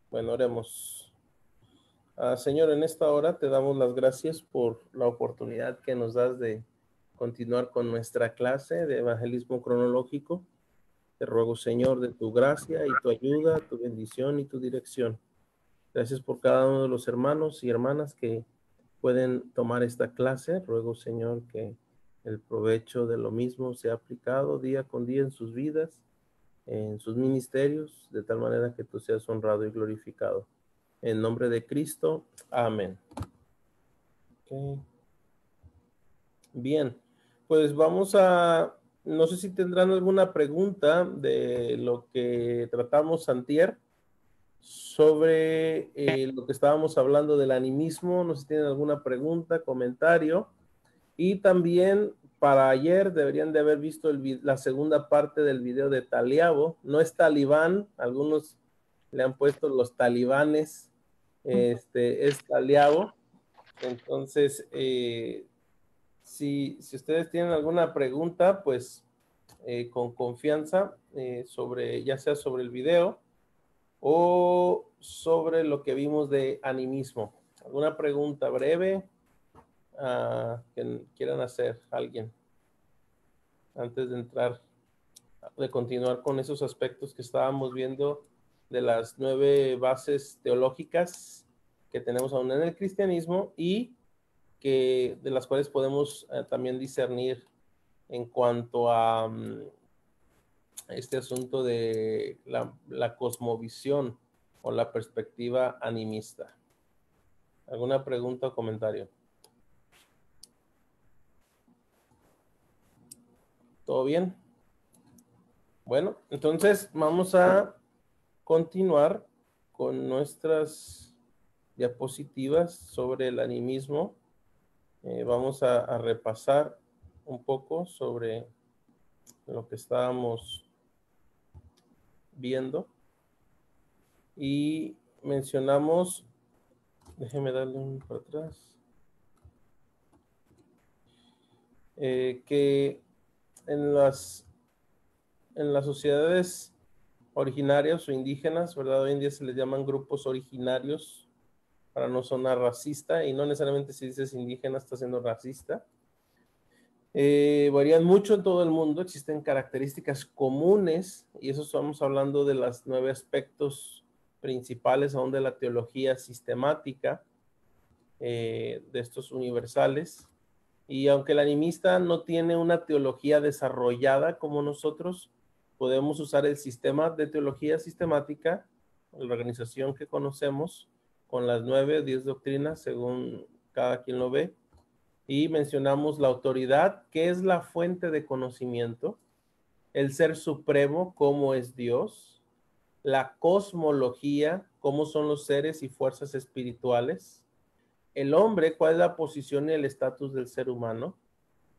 Bueno, oremos. Señor, en esta hora te damos las gracias por la oportunidad que nos das de continuar con nuestra clase de evangelismo cronológico. Te ruego, Señor, de tu gracia y tu ayuda, tu bendición y tu dirección. Gracias por cada uno de los hermanos y hermanas que pueden tomar esta clase. Ruego, Señor, que el provecho de lo mismo sea aplicado día con día en sus vidas, en sus ministerios, de tal manera que tú seas honrado y glorificado. En nombre de Cristo, amén. Okay. Bien, pues no sé si tendrán alguna pregunta de lo que tratamos antier sobre lo que estábamos hablando del animismo. No sé si tienen alguna pregunta, comentario. Y también para ayer deberían de haber visto la segunda parte del video de Taliabo. No es talibán, algunos le han puesto los talibanes, es Taliabo. Entonces, si ustedes tienen alguna pregunta, pues con confianza ya sea sobre el video o sobre lo que vimos de animismo. ¿Alguna pregunta breve que quieran hacer alguien antes de continuar con esos aspectos que estábamos viendo de las 9 bases teológicas que tenemos aún en el cristianismo y de las cuales podemos también discernir en cuanto a este asunto de la cosmovisión o la perspectiva animista? ¿Alguna pregunta o comentario? ¿Todo bien? Bueno, entonces vamos a continuar con nuestras diapositivas sobre el animismo. Vamos a repasar un poco sobre lo que estábamos viendo y mencionamos, déjeme darle un para atrás, que en las sociedades originarias o indígenas, ¿verdad? Hoy en día se les llaman grupos originarios para no sonar racista, y no necesariamente si dices indígena está siendo racista. Varían mucho en todo el mundo, existen características comunes, y eso estamos hablando de los 9 aspectos principales aún de la teología sistemática, de estos universales. Y aunque el animista no tiene una teología desarrollada como nosotros, podemos usar el sistema de teología sistemática, la organización que conocemos, con las 9 o 10 doctrinas, según cada quien lo ve. Y mencionamos la autoridad, que es la fuente de conocimiento, el ser supremo, cómo es Dios, la cosmología, cómo son los seres y fuerzas espirituales, el hombre, cuál es la posición y el estatus del ser humano,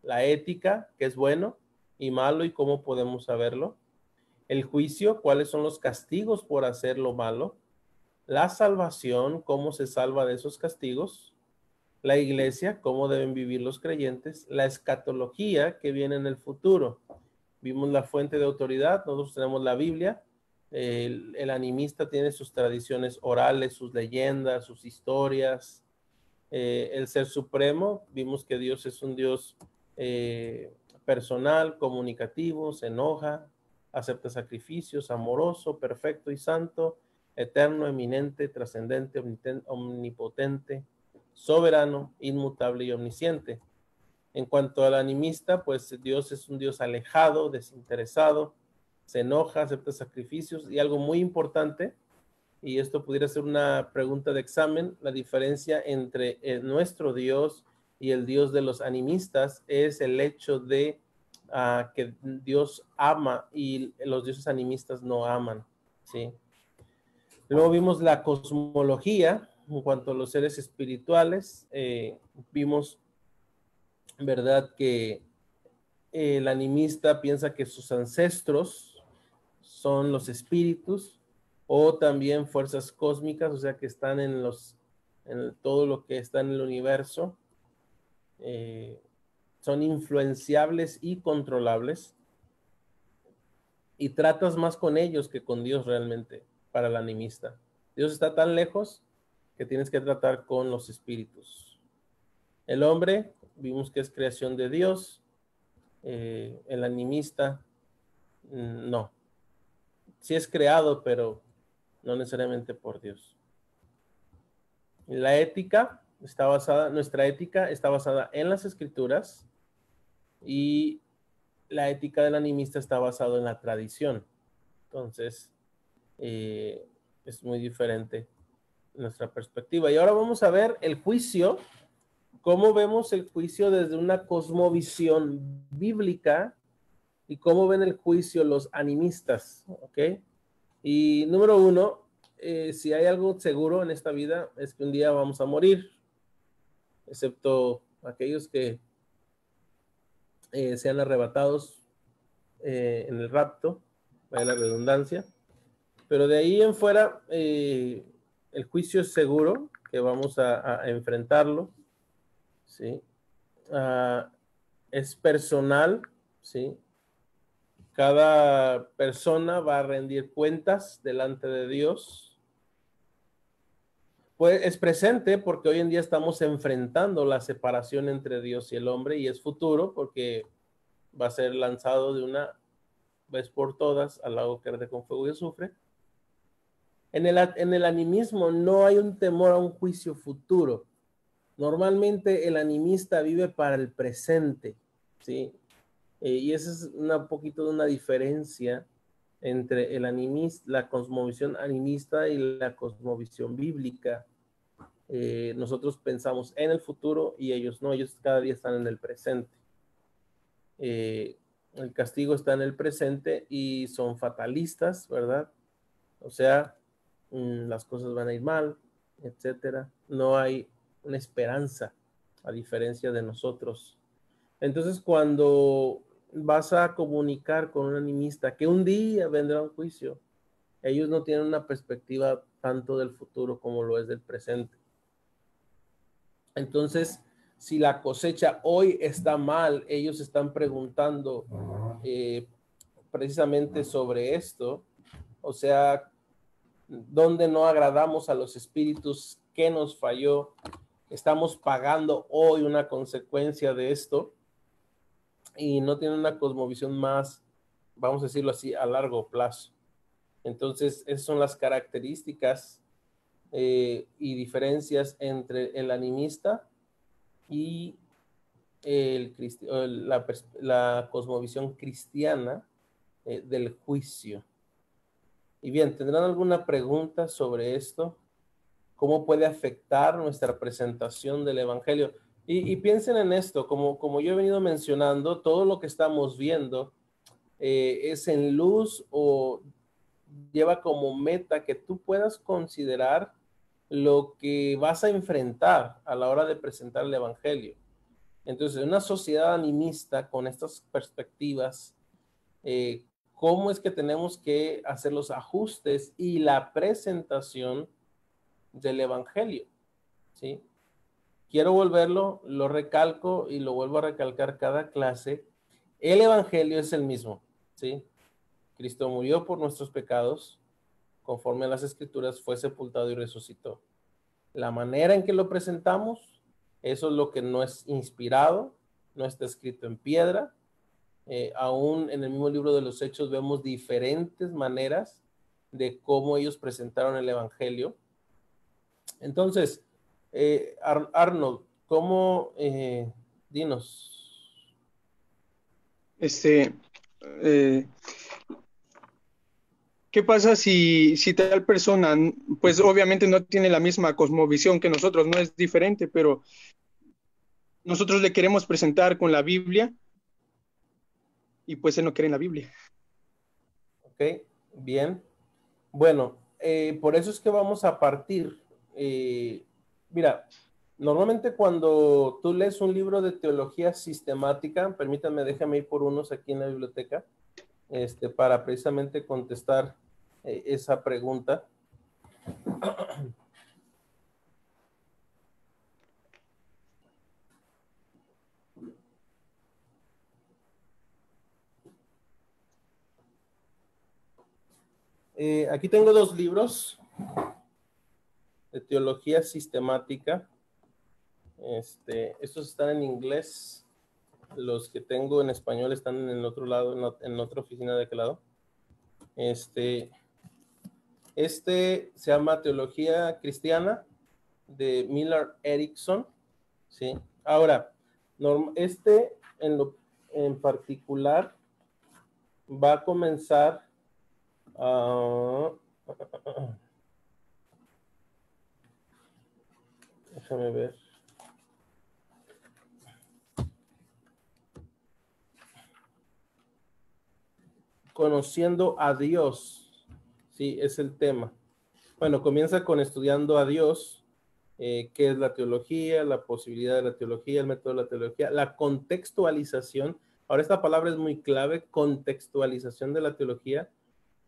la ética, qué es bueno y malo y cómo podemos saberlo, el juicio, cuáles son los castigos por hacer lo malo, la salvación, cómo se salva de esos castigos, la iglesia, cómo deben vivir los creyentes, la escatología, que viene en el futuro. Vimos la fuente de autoridad, nosotros tenemos la Biblia, el animista tiene sus tradiciones orales, sus leyendas, sus historias. El ser supremo, vimos que Dios es un Dios personal, comunicativo, se enoja, acepta sacrificios, amoroso, perfecto y santo, eterno, eminente, trascendente, omnipotente, soberano, inmutable y omnisciente. En cuanto al animista, pues Dios es un Dios alejado, desinteresado, se enoja, acepta sacrificios, y algo muy importante, y esto pudiera ser una pregunta de examen, la diferencia entre nuestro Dios y el Dios de los animistas es el hecho de que Dios ama y los dioses animistas no aman, ¿sí? Luego vimos la cosmología en cuanto a los seres espirituales. Vimos, ¿verdad?, que el animista piensa que sus ancestros son los espíritus o también fuerzas cósmicas, o sea, que están en todo lo que está en el universo. Son influenciables y controlables, y tratas más con ellos que con Dios realmente para el animista. Dios está tan lejos que tienes que tratar con los espíritus. El hombre, vimos que es creación de Dios. El animista, no. Sí es creado, pero no necesariamente por Dios. La ética está basada, nuestra ética está basada en las escrituras, y la ética del animista está basada en la tradición. Entonces, es muy diferente nuestra perspectiva. Y ahora vamos a ver el juicio, cómo vemos el juicio desde una cosmovisión bíblica y cómo ven el juicio los animistas, ¿ok? Y número uno, si hay algo seguro en esta vida es que un día vamos a morir, excepto aquellos que sean arrebatados en el rapto, vaya la redundancia. Pero de ahí en fuera, el juicio es seguro, que vamos a enfrentarlo, ¿sí? Es personal, ¿sí? Cada persona va a rendir cuentas delante de Dios. Pues es presente porque hoy en día estamos enfrentando la separación entre Dios y el hombre, y es futuro porque va a ser lanzado de una vez por todas al lago que arde con fuego y azufre. En el animismo no hay un temor a un juicio futuro. Normalmente el animista vive para el presente, ¿sí? Y esa es un poquito de una diferencia entre el animista, la cosmovisión animista y la cosmovisión bíblica. Nosotros pensamos en el futuro y ellos no, ellos cada día están en el presente. El castigo está en el presente y son fatalistas, ¿verdad? O sea, las cosas van a ir mal, etcétera. No hay una esperanza, a diferencia de nosotros. Entonces, cuando vas a comunicar con un animista que un día vendrá un juicio, ellos no tienen una perspectiva tanto del futuro como lo es del presente. Entonces, si la cosecha hoy está mal, ellos están preguntando precisamente sobre esto. O sea, ¿dónde no agradamos a los espíritus? ¿Qué nos falló? Estamos pagando hoy una consecuencia de esto, y no tienen una cosmovisión más, vamos a decirlo así, a largo plazo. Entonces, esas son las características y diferencias entre el animista y la cosmovisión cristiana del juicio. Y bien, ¿tendrán alguna pregunta sobre esto? ¿Cómo puede afectar nuestra presentación del Evangelio? Y piensen en esto, como yo he venido mencionando, todo lo que estamos viendo es en luz o lleva como meta que tú puedas considerar lo que vas a enfrentar a la hora de presentar el Evangelio. Entonces, en una sociedad animista con estas perspectivas, ¿cómo es que tenemos que hacer los ajustes y la presentación del Evangelio? ¿Sí? Quiero volverlo, lo recalco y lo vuelvo a recalcar cada clase. El Evangelio es el mismo, ¿sí? Cristo murió por nuestros pecados, conforme a las Escrituras, fue sepultado y resucitó. La manera en que lo presentamos, eso es lo que no es inspirado, no está escrito en piedra. Aún en el mismo libro de los Hechos vemos diferentes maneras de cómo ellos presentaron el Evangelio. Entonces, Arnold, ¿cómo? Dinos. Este, eh, ¿Qué pasa si tal persona, pues obviamente no tiene la misma cosmovisión que nosotros, no es diferente, pero nosotros le queremos presentar con la Biblia y pues él no cree en la Biblia? Ok, bien. Bueno, por eso es que vamos a partir. Mira, normalmente cuando tú lees un libro de teología sistemática, permítanme, déjame ir por unos aquí en la biblioteca, para precisamente contestar esa pregunta. Aquí tengo dos libros. de teología sistemática. Estos están en inglés. Los que tengo en español están en el otro lado, en otra oficina de aquel lado. Este se llama Teología Cristiana de Millard Erickson, ¿sí? Ahora, en particular va a comenzar déjame ver. Conociendo a Dios, sí, es el tema. Bueno, comienza con estudiando a Dios, qué es la teología, la posibilidad de la teología, el método de la teología, la contextualización. Ahora esta palabra es muy clave, contextualización de la teología.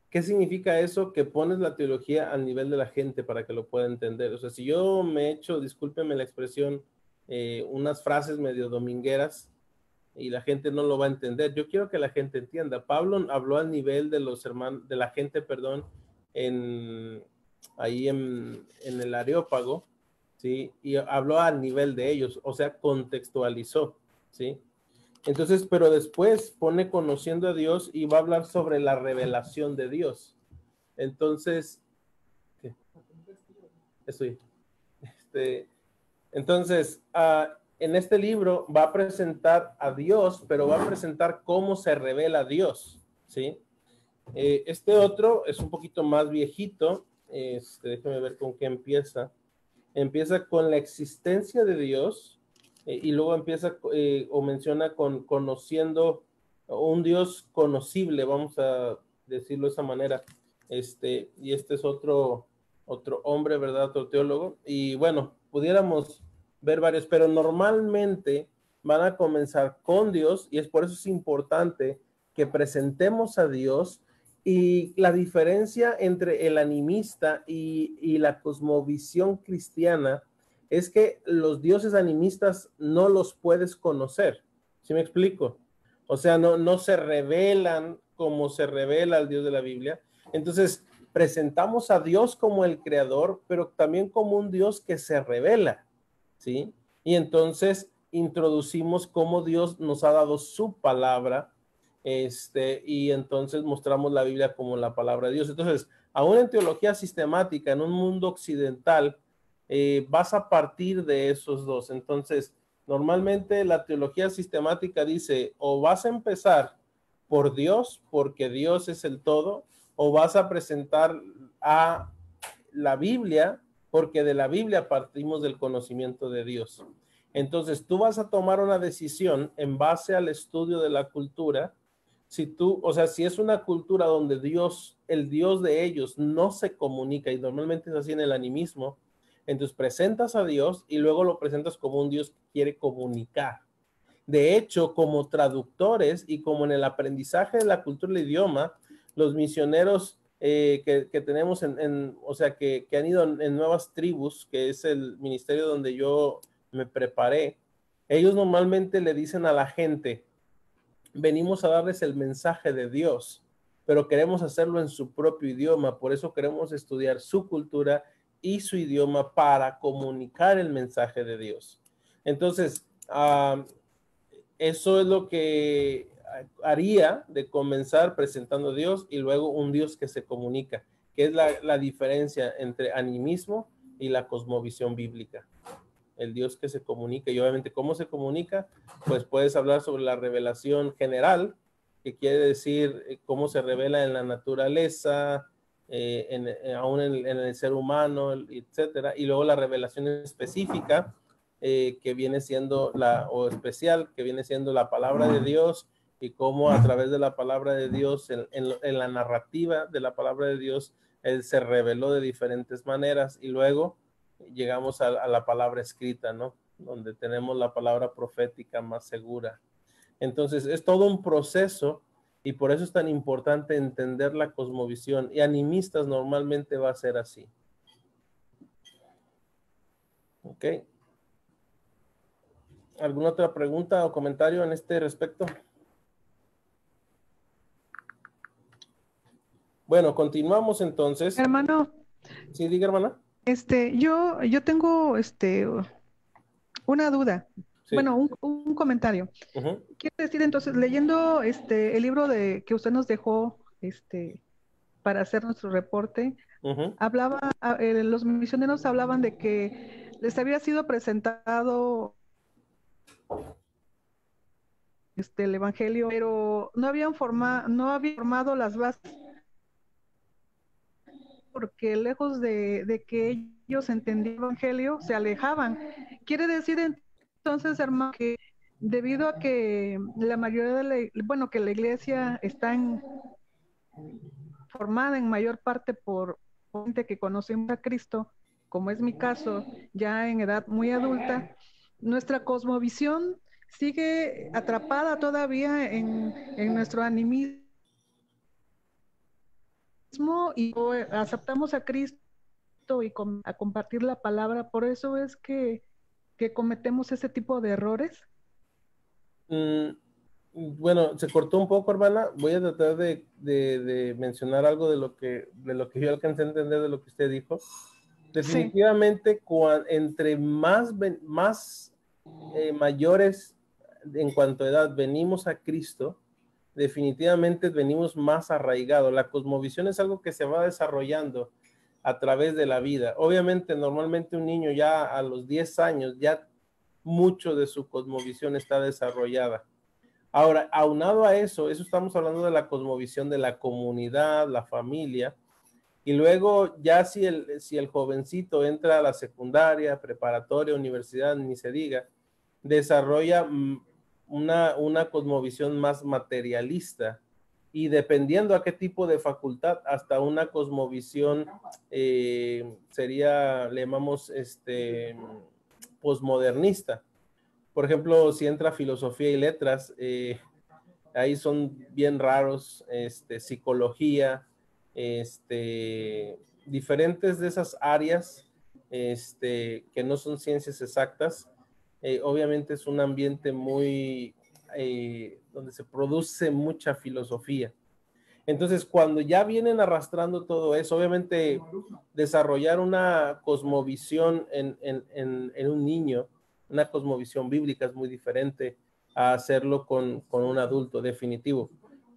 ¿Qué significa eso? Que pones la teología al nivel de la gente para que lo pueda entender. O sea, si yo me echo, discúlpeme la expresión, unas frases medio domingueras y la gente no lo va a entender, yo quiero que la gente entienda. Pablo habló al nivel de los hermanos, de la gente, perdón, ahí en el Areópago, ¿sí? Y habló al nivel de ellos, o sea, contextualizó, ¿sí? Entonces, pero después pone conociendo a Dios y va a hablar sobre la revelación de Dios. Entonces, ¿qué? Estoy. Entonces, en este libro va a presentar a Dios, pero va a presentar cómo se revela Dios, ¿sí? Este otro es un poquito más viejito. Déjame ver con qué empieza. Empieza con la existencia de Dios, y luego empieza o menciona con conociendo un Dios conocible, vamos a decirlo de esa manera. Y este es otro hombre, ¿verdad? Otro teólogo. Y bueno, pudiéramos ver varios, pero normalmente van a comenzar con Dios, y es por eso es importante que presentemos a Dios. Y la diferencia entre el animista y la cosmovisión cristiana es que los dioses animistas no los puedes conocer. ¿Sí me explico? O sea, no se revelan como se revela el Dios de la Biblia. Entonces, presentamos a Dios como el creador, pero también como un Dios que se revela, ¿sí? Y entonces introducimos cómo Dios nos ha dado su palabra, y entonces mostramos la Biblia como la palabra de Dios. Entonces, aún en teología sistemática, en un mundo occidental, vas a partir de esos dos. Entonces, normalmente la teología sistemática dice, o vas a empezar por Dios, porque Dios es el todo, o vas a presentar a la Biblia, porque de la Biblia partimos del conocimiento de Dios. Entonces, tú vas a tomar una decisión en base al estudio de la cultura. Si es una cultura donde Dios, el Dios de ellos no se comunica, y normalmente es así en el animismo, entonces presentas a Dios y luego lo presentas como un Dios que quiere comunicar. De hecho, como traductores y como en el aprendizaje de la cultura y el idioma, los misioneros que tenemos o sea, que han ido en nuevas tribus, que es el ministerio donde yo me preparé, ellos normalmente le dicen a la gente, venimos a darles el mensaje de Dios, pero queremos hacerlo en su propio idioma, por eso queremos estudiar su cultura y su idioma para comunicar el mensaje de Dios. Entonces, eso es lo que haría de comenzar presentando a Dios y luego un Dios que se comunica, que es la diferencia entre animismo y la cosmovisión bíblica. El Dios que se comunica, y obviamente cómo se comunica, pues puedes hablar sobre la revelación general, que quiere decir cómo se revela en la naturaleza, aún en el ser humano, etcétera, y luego la revelación específica, que viene siendo o especial, que viene siendo la palabra de Dios, y cómo a través de la palabra de Dios, en la narrativa de la palabra de Dios, Él se reveló de diferentes maneras, y luego llegamos a la palabra escrita, ¿no? Donde tenemos la palabra profética más segura. Entonces, es todo un proceso, y por eso es tan importante entender la cosmovisión, y animistas normalmente va a ser así. ¿Ok? ¿Alguna otra pregunta o comentario en este respecto? Bueno, continuamos entonces. Hermano. Sí, diga, hermana. Yo tengo una duda, Sí. bueno, un comentario. Ujú, Quiero decir, entonces, leyendo el libro que usted nos dejó para hacer nuestro reporte, ujú, los misioneros hablaban de que les había sido presentado el Evangelio, pero no habían formado las bases porque lejos de que ellos entendían el Evangelio, se alejaban. Quiere decir entonces, hermano, que debido a que la mayoría bueno, que la iglesia está formada en mayor parte por gente que conoce a Cristo, como es mi caso, ya en edad muy adulta, nuestra cosmovisión sigue atrapada todavía en nuestro animismo y aceptamos a Cristo y a compartir la palabra. Por eso es que cometemos ese tipo de errores. mm, bueno, se cortó un poco, hermana. Voy a tratar de mencionar algo de lo que yo alcancé a entender de lo que usted dijo. Sí, Definitivamente, entre más mayores en cuanto a edad venimos a Cristo, definitivamente venimos más arraigados. La cosmovisión es algo que se va desarrollando a través de la vida. Obviamente, normalmente un niño ya a los 10 años, ya mucho de su cosmovisión está desarrollada. Ahora, aunado a eso estamos hablando de la cosmovisión de la comunidad, la familia, y luego ya si el jovencito entra a la secundaria, preparatoria, universidad, ni se diga, desarrolla una cosmovisión más materialista y dependiendo a qué tipo de facultad, hasta una cosmovisión sería, le llamamos posmodernista. Por ejemplo, si entra filosofía y letras, ahí son bien raros, psicología, diferentes de esas áreas, que no son ciencias exactas. Obviamente es un ambiente muy, donde se produce mucha filosofía. Entonces, cuando ya vienen arrastrando todo eso, obviamente desarrollar una cosmovisión en un niño, una cosmovisión bíblica es muy diferente a hacerlo con un adulto definitivo,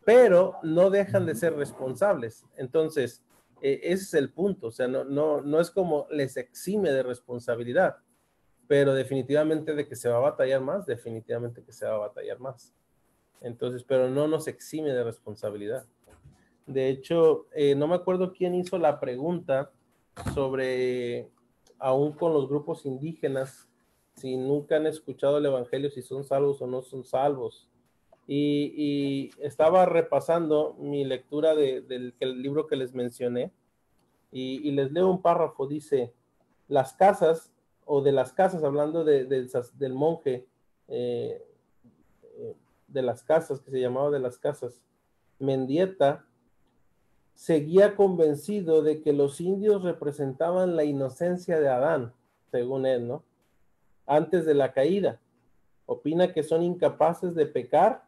pero no dejan de ser responsables. Entonces, ese es el punto, o sea, no es como les exime de responsabilidad, pero definitivamente de que se va a batallar más, definitivamente que se va a batallar más. Entonces, pero no nos exime de responsabilidad. De hecho, no me acuerdo quién hizo la pregunta sobre, aún con los grupos indígenas, si nunca han escuchado el Evangelio, si son salvos o no son salvos. Y estaba repasando mi lectura del libro que les mencioné y les leo un párrafo, dice, las casas, o de las casas, hablando del monje, eh, de las casas, que se llamaba de las casas, Mendieta, seguía convencido de que los indios representaban la inocencia de Adán, según él, ¿no? Antes de la caída. Opina que son incapaces de pecar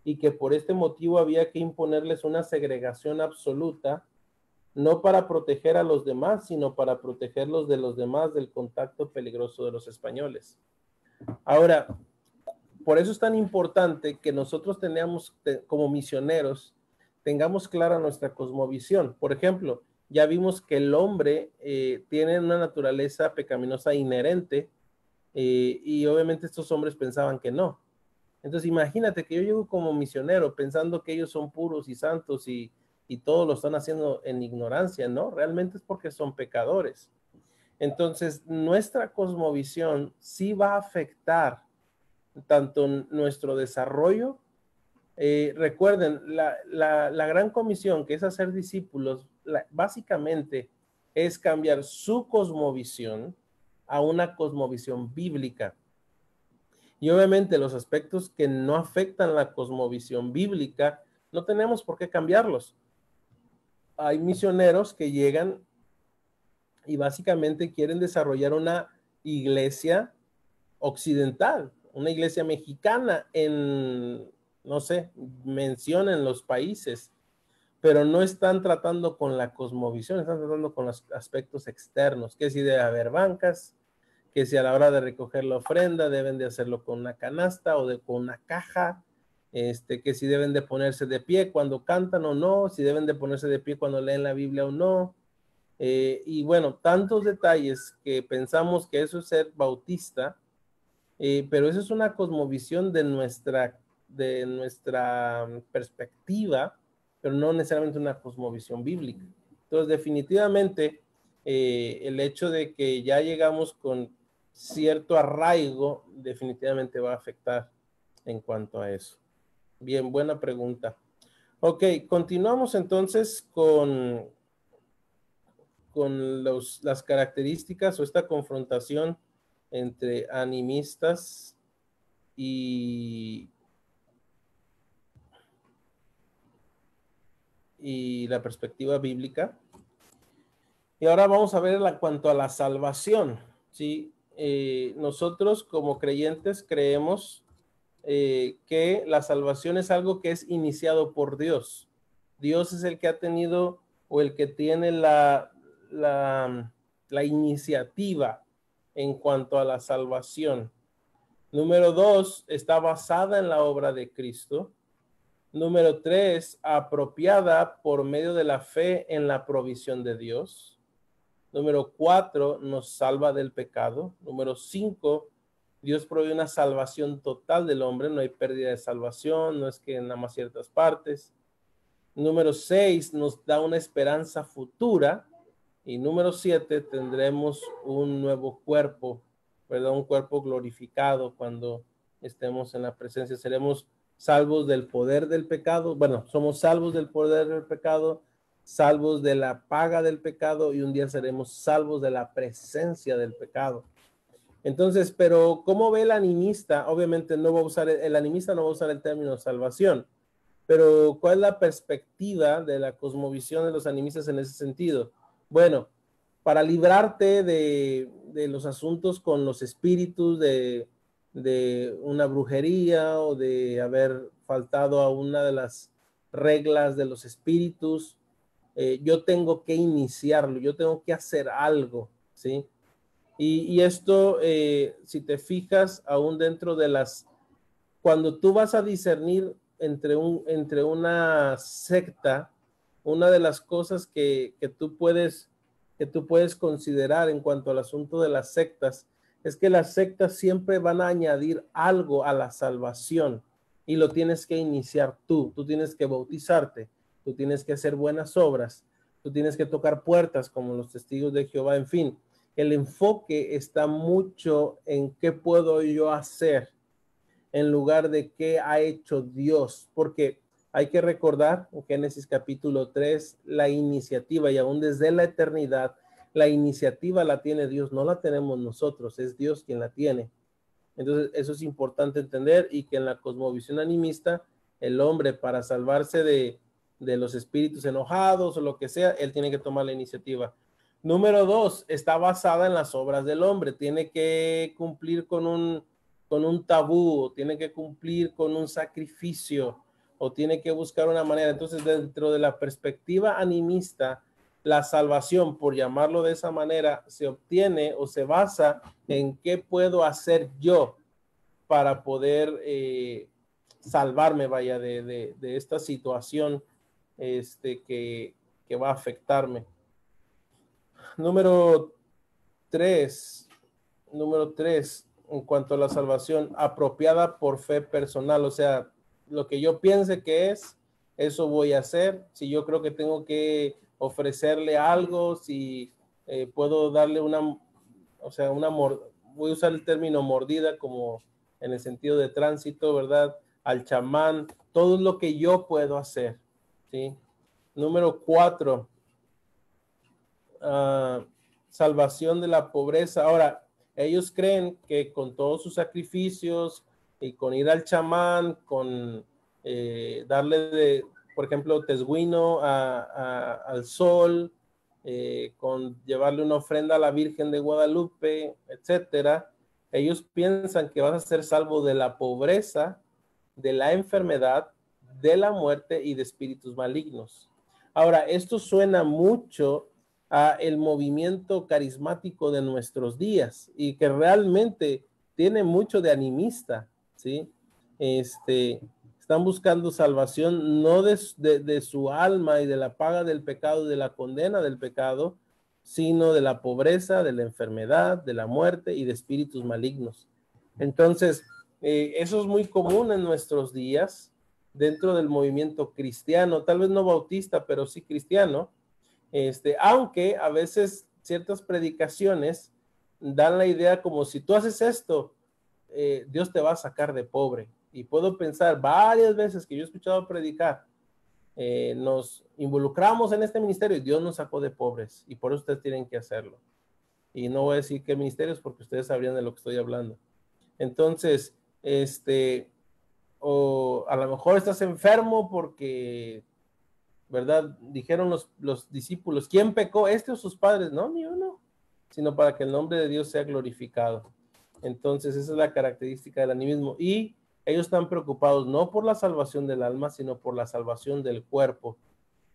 y que por este motivo había que imponerles una segregación absoluta, no para proteger a los demás, sino para protegerlos de los demás del contacto peligroso de los españoles. Ahora, por eso es tan importante que nosotros tengamos, como misioneros, tengamos clara nuestra cosmovisión. Por ejemplo, ya vimos que el hombre tiene una naturaleza pecaminosa inherente, y obviamente estos hombres pensaban que no. Entonces imagínate que yo llego como misionero pensando que ellos son puros y santos y todo lo están haciendo en ignorancia, ¿no? Realmente es porque son pecadores. Entonces nuestra cosmovisión sí va a afectar tanto nuestro desarrollo. Recuerden, la gran comisión, que es hacer discípulos, básicamente es cambiar su cosmovisión a una cosmovisión bíblica. Y obviamente los aspectos que no afectan la cosmovisión bíblica, no tenemos por qué cambiarlos. Hay misioneros que llegan y básicamente quieren desarrollar una iglesia occidental, una iglesia mexicana en, no sé, mencionen los países, pero no están tratando con la cosmovisión, están tratando con los aspectos externos, que si debe haber bancas, que si a la hora de recoger la ofrenda deben de hacerlo con una canasta o con una caja, que si deben de ponerse de pie cuando cantan o no, si deben de ponerse de pie cuando leen la Biblia o no. Y bueno, tantos detalles que pensamos que eso es ser bautista, pero eso es una cosmovisión de nuestra perspectiva, pero no necesariamente una cosmovisión bíblica. Entonces, definitivamente, el hecho de que ya llegamos con cierto arraigo, definitivamente va a afectar en cuanto a eso. Bien, buena pregunta. Ok, continuamos entonces con las características o esta confrontación entre animistas y la perspectiva bíblica. Y ahora vamos a ver cuanto a la salvación, ¿sí? Nosotros como creyentes creemos que la salvación es algo que es iniciado por Dios. Dios es el que ha tenido o el que tiene la iniciativa en cuanto a la salvación. Número 2, está basada en la obra de Cristo. Número 3, apropiada por medio de la fe en la provisión de Dios. Número 4, nos salva del pecado. Número 5, Dios provee una salvación total del hombre, no hay pérdida de salvación, no es que en nada más ciertas partes. Número 6, nos da una esperanza futura. Y número 7, tendremos un nuevo cuerpo, ¿verdad? Un cuerpo glorificado cuando estemos en la presencia. Seremos salvos del poder del pecado. Bueno, somos salvos del poder del pecado, salvos de la paga del pecado y un día seremos salvos de la presencia del pecado. Entonces, pero ¿cómo ve el animista? Obviamente no va a usar, el animista no va a usar el término salvación, pero ¿cuál es la perspectiva de la cosmovisión de los animistas en ese sentido? Bueno, para librarte de los asuntos con los espíritus, de una brujería o de haber faltado a una de las reglas de los espíritus, yo tengo que iniciarlo, yo tengo que hacer algo, ¿sí? Y esto, si te fijas, aún dentro de cuando tú vas a discernir entre una secta, una de las cosas que tú puedes considerar en cuanto al asunto de las sectas es que las sectas siempre van a añadir algo a la salvación y lo tienes que iniciar tú tienes que bautizarte, tú tienes que hacer buenas obras, tú tienes que tocar puertas como los testigos de Jehová, en fin, el enfoque está mucho en qué puedo yo hacer en lugar de qué ha hecho Dios, porque hay que recordar en Génesis capítulo 3 la iniciativa, y aún desde la eternidad la iniciativa la tiene Dios, no la tenemos nosotros, es Dios quien la tiene. Entonces eso es importante entender, y que en la cosmovisión animista el hombre, para salvarse de los espíritus enojados o lo que sea, él tiene que tomar la iniciativa. Número 2, está basada en las obras del hombre, tiene que cumplir con un tabú, o tiene que cumplir con un sacrificio, o tiene que buscar una manera. Entonces, dentro de la perspectiva animista, la salvación, por llamarlo de esa manera, se obtiene o se basa en qué puedo hacer yo para poder salvarme, vaya, de esta situación que va a afectarme. Número 3, en cuanto a la salvación, apropiada por fe personal, o sea, lo que yo piense que es, eso voy a hacer. Si yo creo que tengo que ofrecerle algo, si puedo darle voy a usar el término mordida como en el sentido de tránsito, ¿verdad? Al chamán, todo lo que yo puedo hacer, ¿sí? Número 4, salvación de la pobreza. Ahora, ellos creen que con todos sus sacrificios y con ir al chamán, con darle, por ejemplo, tesguino al sol, con llevarle una ofrenda a la Virgen de Guadalupe, etcétera, ellos piensan que vas a ser salvo de la pobreza, de la enfermedad, de la muerte y de espíritus malignos. Ahora, esto suena mucho a el movimiento carismático de nuestros días y que realmente tiene mucho de animista, ¿sí? Están buscando salvación no de su alma y de la paga del pecado, de la condena del pecado, sino de la pobreza, de la enfermedad, de la muerte y de espíritus malignos. Entonces, eso es muy común en nuestros días dentro del movimiento cristiano, tal vez no bautista, pero sí cristiano, aunque a veces ciertas predicaciones dan la idea como si tú haces esto, Dios te va a sacar de pobre. Y puedo pensar varias veces que yo he escuchado predicar, nos involucramos en este ministerio y Dios nos sacó de pobres y por eso ustedes tienen que hacerlo. Y no voy a decir qué ministerios porque ustedes sabrían de lo que estoy hablando. Entonces, o a lo mejor estás enfermo porque, ¿verdad? Dijeron los discípulos, ¿quién pecó? ¿Este o sus padres? No, ni uno, sino para que el nombre de Dios sea glorificado. Entonces, esa es la característica del animismo. Y ellos están preocupados no por la salvación del alma, sino por la salvación del cuerpo.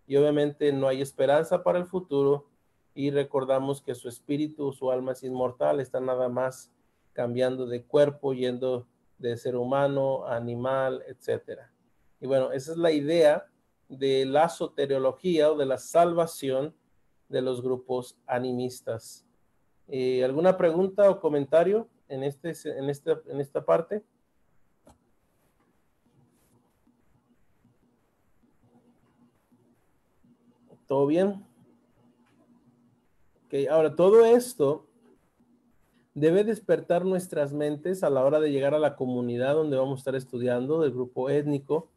Y obviamente no hay esperanza para el futuro. Y recordamos que su espíritu, su alma es inmortal, está nada más cambiando de cuerpo, yendo de ser humano a animal, etcétera. Y bueno, esa es la idea de la soteriología o de la salvación de los grupos animistas. ¿Alguna pregunta o comentario en esta parte? ¿Todo bien? Okay, ahora todo esto debe despertar nuestras mentes a la hora de llegar a la comunidad donde vamos a estar estudiando, del grupo étnico,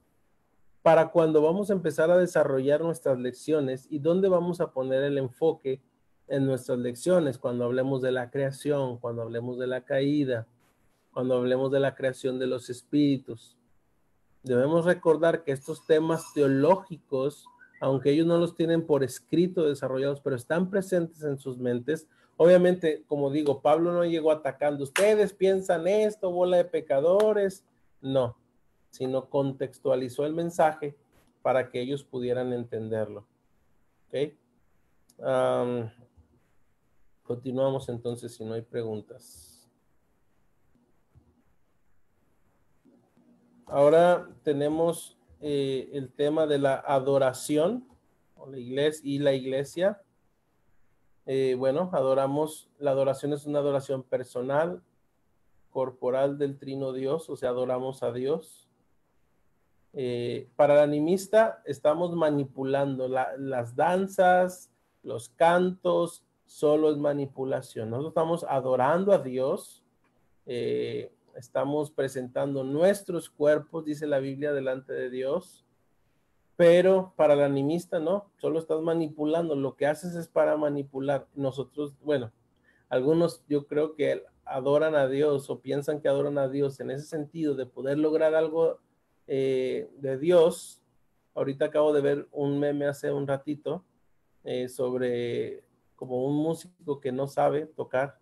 para cuando vamos a empezar a desarrollar nuestras lecciones y dónde vamos a poner el enfoque en nuestras lecciones, cuando hablemos de la creación, cuando hablemos de la caída, cuando hablemos de la creación de los espíritus. Debemos recordar que estos temas teológicos, aunque ellos no los tienen por escrito desarrollados, pero están presentes en sus mentes. Obviamente, como digo, Pablo no llegó atacando, ustedes piensan esto, bola de pecadores. No, sino contextualizó el mensaje para que ellos pudieran entenderlo. ¿Ok? Continuamos entonces si no hay preguntas. Ahora tenemos el tema de la adoración o la iglesia. Bueno, la adoración es una adoración personal, corporal del Trino Dios, o sea, adoramos a Dios. Para el animista estamos manipulando las danzas, los cantos, solo es manipulación. Nosotros estamos adorando a Dios, estamos presentando nuestros cuerpos, dice la Biblia, delante de Dios, pero para el animista no, solo estás manipulando, lo que haces es para manipular. Nosotros, bueno, algunos yo creo que adoran a Dios o piensan que adoran a Dios en ese sentido de poder lograr algo de Dios. Ahorita acabo de ver un meme hace un ratito sobre como un músico que no sabe tocar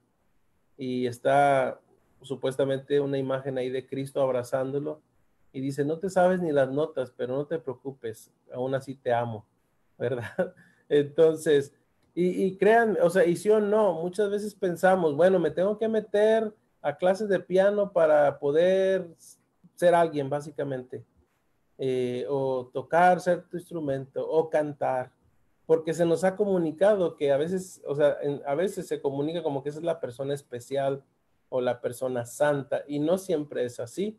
y está supuestamente una imagen ahí de Cristo abrazándolo y dice, no te sabes ni las notas, pero no te preocupes, aún así te amo, ¿verdad? Entonces, y créanme, o sea, y sí o no, muchas veces pensamos, bueno, me tengo que meter a clases de piano para poder ser alguien, básicamente, o tocar cierto instrumento, o cantar, porque se nos ha comunicado que a veces, o sea, a veces se comunica como que esa es la persona especial o la persona santa, y no siempre es así.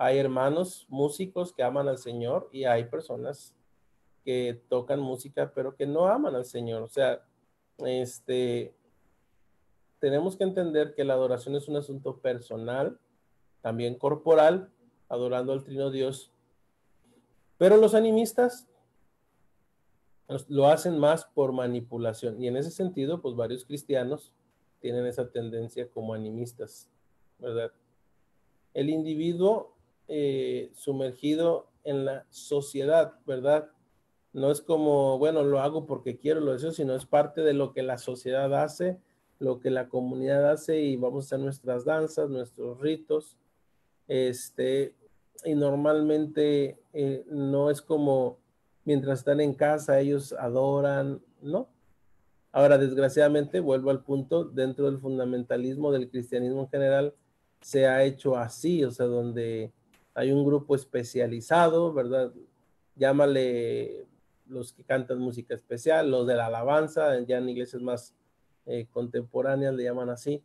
Hay hermanos músicos que aman al Señor y hay personas que tocan música pero que no aman al Señor. O sea, tenemos que entender que la adoración es un asunto personal, también corporal, adorando al Trino Dios. Pero los animistas lo hacen más por manipulación. Y en ese sentido, pues varios cristianos tienen esa tendencia como animistas, ¿verdad? El individuo sumergido en la sociedad, ¿verdad? No es como, bueno, lo hago porque quiero, lo deseo, sino es parte de lo que la sociedad hace, lo que la comunidad hace y vamos a hacer nuestras danzas, nuestros ritos. Y normalmente no es como mientras están en casa ellos adoran, ¿no? Ahora, desgraciadamente, vuelvo al punto, dentro del fundamentalismo del cristianismo en general, se ha hecho así, o sea, donde hay un grupo especializado, ¿verdad? Llámale los que cantan música especial, los de la alabanza, ya en iglesias más contemporáneas le llaman así,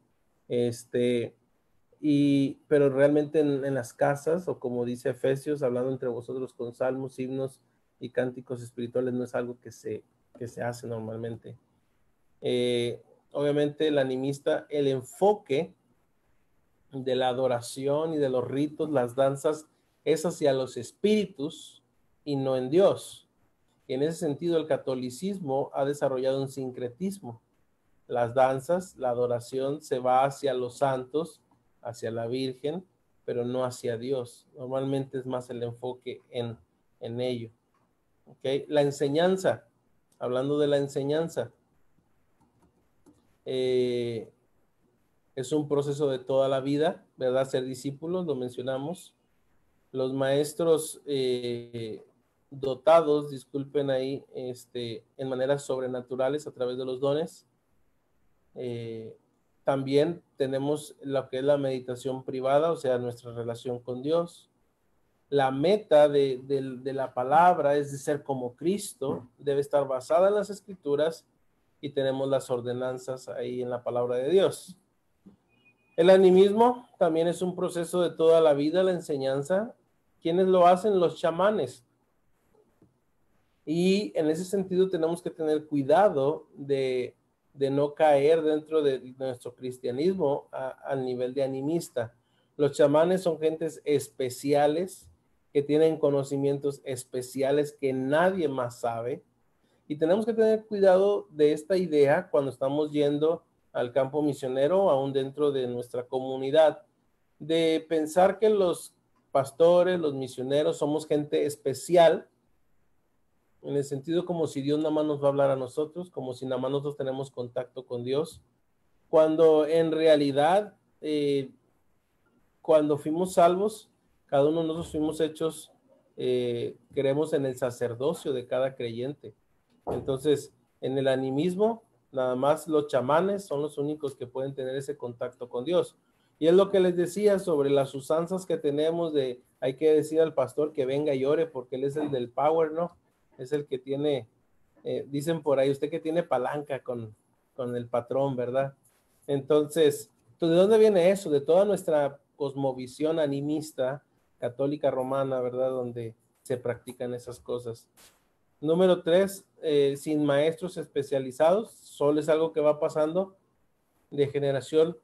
pero realmente en las casas, o como dice Efesios, hablando entre vosotros con salmos, himnos y cánticos espirituales, no es algo que se hace normalmente. Obviamente el animista, el enfoque de la adoración y de los ritos, las danzas, es hacia los espíritus y no en Dios. Y en ese sentido el catolicismo ha desarrollado un sincretismo. Las danzas, la adoración se va hacia los santos, hacia la Virgen, pero no hacia Dios. Normalmente es más el enfoque en ello. ¿Okay? La enseñanza, hablando de la enseñanza, es un proceso de toda la vida, ¿verdad? Ser discípulos, lo mencionamos. Los maestros dotados, disculpen ahí, en maneras sobrenaturales a través de los dones. También tenemos lo que es la meditación privada, o sea, nuestra relación con Dios. La meta de la palabra es de ser como Cristo, debe estar basada en las Escrituras, y tenemos las ordenanzas ahí en la palabra de Dios. El animismo también es un proceso de toda la vida, la enseñanza. ¿Quiénes lo hacen? Los chamanes. Y en ese sentido tenemos que tener cuidado de no caer dentro de nuestro cristianismo al nivel de animista. Los chamanes son gentes especiales que tienen conocimientos especiales que nadie más sabe. Y tenemos que tener cuidado de esta idea cuando estamos yendo al campo misionero, aún dentro de nuestra comunidad, de pensar que los pastores, los misioneros, somos gente especial, en el sentido como si Dios nada más nos va a hablar a nosotros, como si nada más nosotros tenemos contacto con Dios, cuando en realidad, cuando fuimos salvos, cada uno de nosotros fuimos hechos, creemos en el sacerdocio de cada creyente. Entonces, en el animismo, nada más los chamanes son los únicos que pueden tener ese contacto con Dios. Y es lo que les decía sobre las usanzas que tenemos de, hay que decir al pastor que venga y ore porque él es el del power, ¿no? Es el que tiene, dicen por ahí, usted que tiene palanca con el patrón, ¿verdad? Entonces, ¿de dónde viene eso? De toda nuestra cosmovisión animista, católica romana, ¿verdad? Donde se practican esas cosas. Número 3, sin maestros especializados, solo es algo que va pasando de generación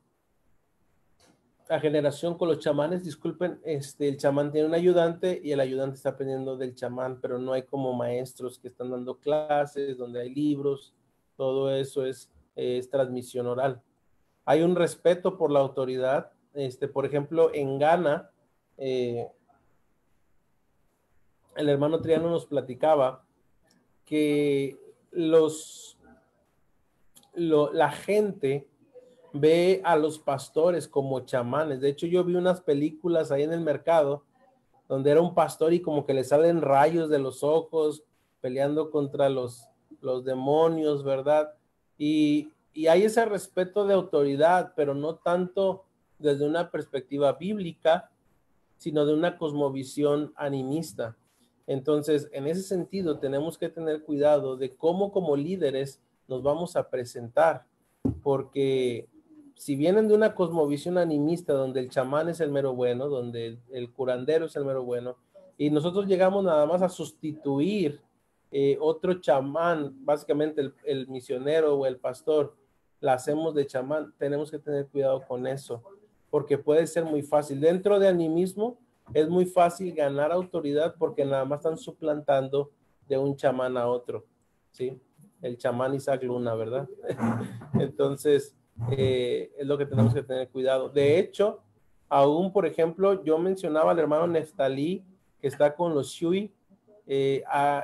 a generación con los chamanes. Disculpen, el chamán tiene un ayudante y el ayudante está aprendiendo del chamán, pero no hay como maestros que están dando clases, donde hay libros, todo eso es transmisión oral. Hay un respeto por la autoridad, por ejemplo, en Ghana, el hermano Triano nos platicaba que la gente ve a los pastores como chamanes. De hecho, yo vi unas películas ahí en el mercado donde era un pastor y como que le salen rayos de los ojos peleando contra los demonios, ¿verdad? Y hay ese respeto de autoridad, pero no tanto desde una perspectiva bíblica, sino de una cosmovisión animista. Entonces, en ese sentido, tenemos que tener cuidado de cómo como líderes nos vamos a presentar, porque si vienen de una cosmovisión animista donde el chamán es el mero bueno, donde el curandero es el mero bueno, y nosotros llegamos nada más a sustituir otro chamán, básicamente el misionero o el pastor, la hacemos de chamán, tenemos que tener cuidado con eso, porque puede ser muy fácil. Dentro de animismo es muy fácil ganar autoridad porque nada más están suplantando de un chamán a otro, ¿sí? El chamán Isaac Luna, ¿verdad? Entonces, es lo que tenemos que tener cuidado. De hecho, aún, por ejemplo, yo mencionaba al hermano Neftalí, que está con los Shui.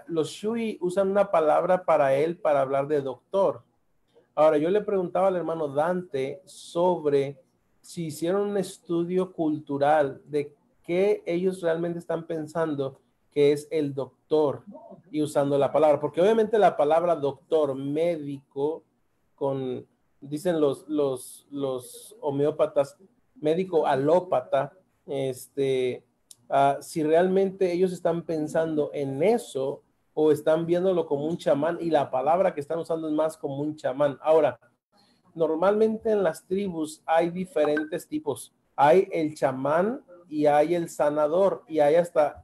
Los Shui usan una palabra para él para hablar de doctor. Ahora, yo le preguntaba al hermano Dante sobre si hicieron un estudio cultural de qué ellos realmente están pensando que es el doctor, y usando la palabra, porque obviamente la palabra doctor, médico, dicen los homeópatas, médico alópata, si realmente ellos están pensando en eso o están viéndolo como un chamán, y la palabra que están usando es más como un chamán. Ahora, normalmente en las tribus hay diferentes tipos. Hay el chamán y hay el sanador, y hay hasta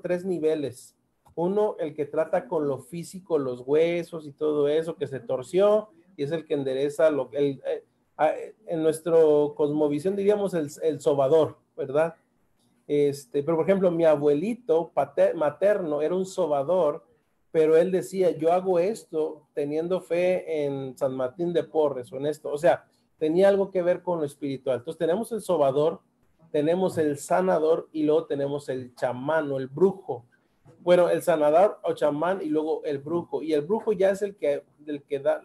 3 niveles. Uno, el que trata con lo físico, los huesos y todo eso que se torció, y es el que endereza en nuestro cosmovisión diríamos el sobador, ¿verdad? Pero por ejemplo, mi abuelito materno era un sobador, pero él decía, yo hago esto teniendo fe en San Martín de Porres o en esto. O sea, tenía algo que ver con lo espiritual. Entonces tenemos el sobador, tenemos el sanador, y luego tenemos el chamán o el brujo. Bueno, el sanador o chamán, y luego el brujo. Y el brujo ya es el que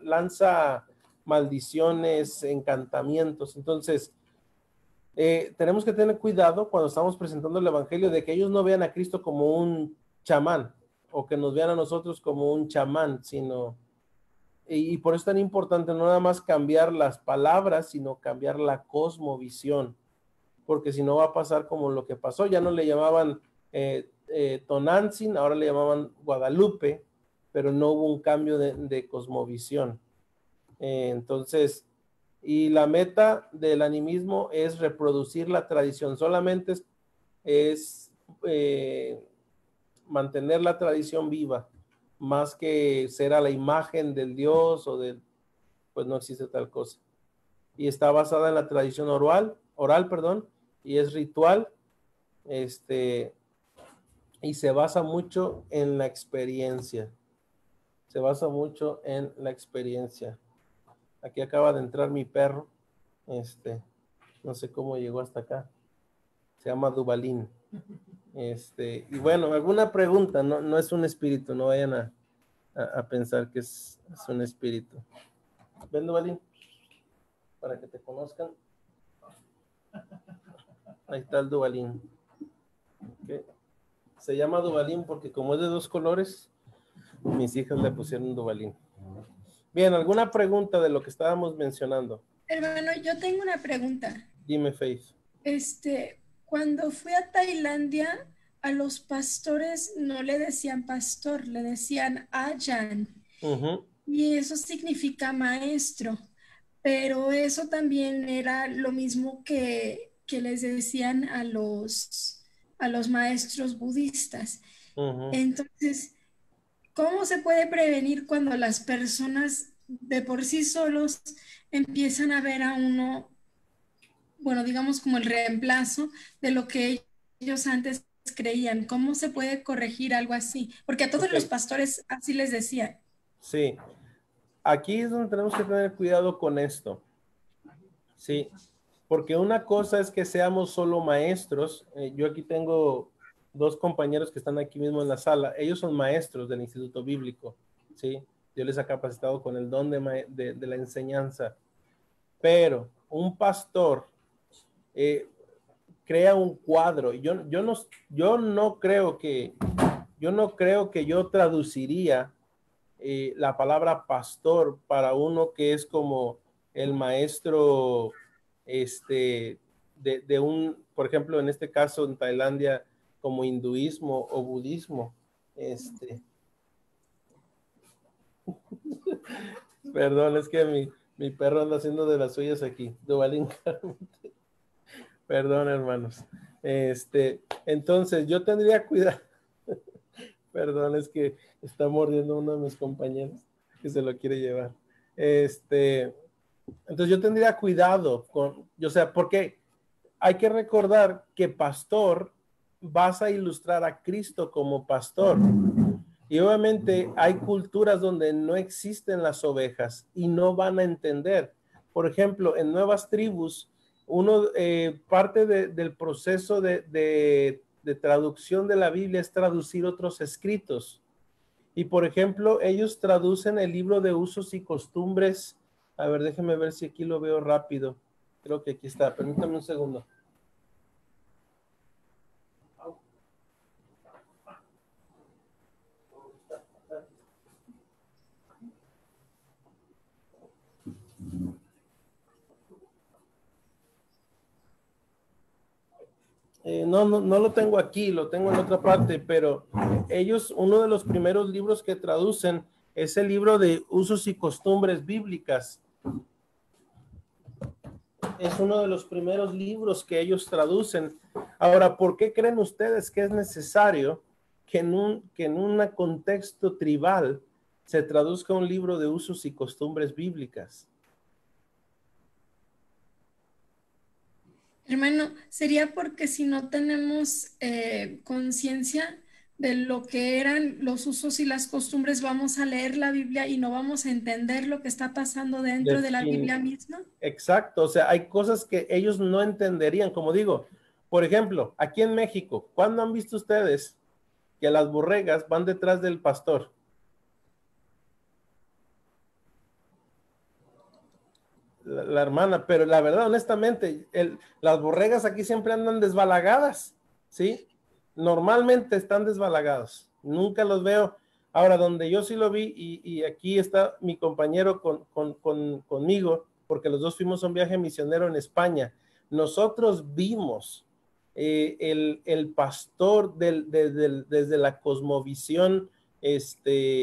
lanza maldiciones, encantamientos. Entonces, tenemos que tener cuidado cuando estamos presentando el evangelio de que ellos no vean a Cristo como un chamán, o que nos vean a nosotros como un chamán, sino, y por eso es tan importante no nada más cambiar las palabras, sino cambiar la cosmovisión, porque si no va a pasar como lo que pasó. Ya no le llamaban Tonantzin, ahora le llamaban Guadalupe, pero no hubo un cambio de cosmovisión. Entonces, y la meta del animismo es reproducir la tradición, solamente es mantener la tradición viva, más que ser a la imagen del Dios pues no existe tal cosa. Y está basada en la tradición oral, y es ritual, y se basa mucho en la experiencia. Se basa mucho en la experiencia. Aquí acaba de entrar mi perro. No sé cómo llegó hasta acá. Se llama Dubalín. Y bueno, alguna pregunta, no es un espíritu, no vayan a pensar que es un espíritu. Ven, Dubalín, para que te conozcan. Ahí está el Dubalín. Okay. Se llama Dubalín porque como es de 2 colores, mis hijas le pusieron Dubalín. Bien, ¿alguna pregunta de lo que estábamos mencionando? Hermano, yo tengo una pregunta. Dime, Faith. Cuando fui a Tailandia, a los pastores no le decían pastor, le decían Ayan. Y eso significa maestro. Pero eso también era lo mismo que les decían a los maestros budistas. Entonces, ¿cómo se puede prevenir cuando las personas de por sí solos empiezan a ver a uno, bueno, digamos como el reemplazo de lo que ellos antes creían? ¿Cómo se puede corregir algo así? Porque a todos los pastores así les decían. Sí, aquí es donde tenemos que tener cuidado con esto. Sí, porque una cosa es que seamos solo maestros. Yo aquí tengo 2 compañeros que están aquí mismo en la sala. Ellos son maestros del Instituto Bíblico, ¿sí? Dios les ha capacitado con el don de la enseñanza. Pero un pastor crea un cuadro. Yo no creo que yo traduciría la palabra pastor para uno que es como el maestro de un, por ejemplo, en este caso en Tailandia, como hinduismo o budismo. Perdón, es que mi perro anda haciendo de las suyas aquí. Duvalín. Perdón, hermanos. Entonces, yo tendría cuidado. Perdón, es que está mordiendo uno de mis compañeros que se lo quiere llevar. Entonces yo tendría cuidado porque hay que recordar que pastor, vas a ilustrar a Cristo como pastor. Y obviamente hay culturas donde no existen las ovejas y no van a entender. Por ejemplo, en nuevas tribus, parte del proceso de traducción de la Biblia es traducir otros escritos. Y por ejemplo, ellos traducen el libro de usos y costumbres. A ver, déjenme ver si aquí lo veo rápido. Creo que aquí está. Permítame un segundo. No lo tengo aquí, lo tengo en otra parte, pero ellos, uno de los primeros libros que traducen es el libro de usos y costumbres bíblicas. Es uno de los primeros libros que ellos traducen. Ahora, ¿por qué creen ustedes que es necesario que en un contexto tribal se traduzca un libro de usos y costumbres bíblicas? Hermano, sería porque si no tenemos conciencia de lo que eran los usos y las costumbres, vamos a leer la Biblia y no vamos a entender lo que está pasando dentro de la Biblia misma. Exacto, o sea, hay cosas que ellos no entenderían, como digo, por ejemplo, aquí en México, ¿cuándo han visto ustedes que las borregas van detrás del pastor? La hermana, pero la verdad, honestamente, las borregas aquí siempre andan desbalagadas, ¿sí? Normalmente están desbalagados, nunca los veo. Ahora, donde yo sí lo vi, y aquí está mi compañero conmigo, porque los dos fuimos a un viaje misionero en España, nosotros vimos el pastor desde la cosmovisión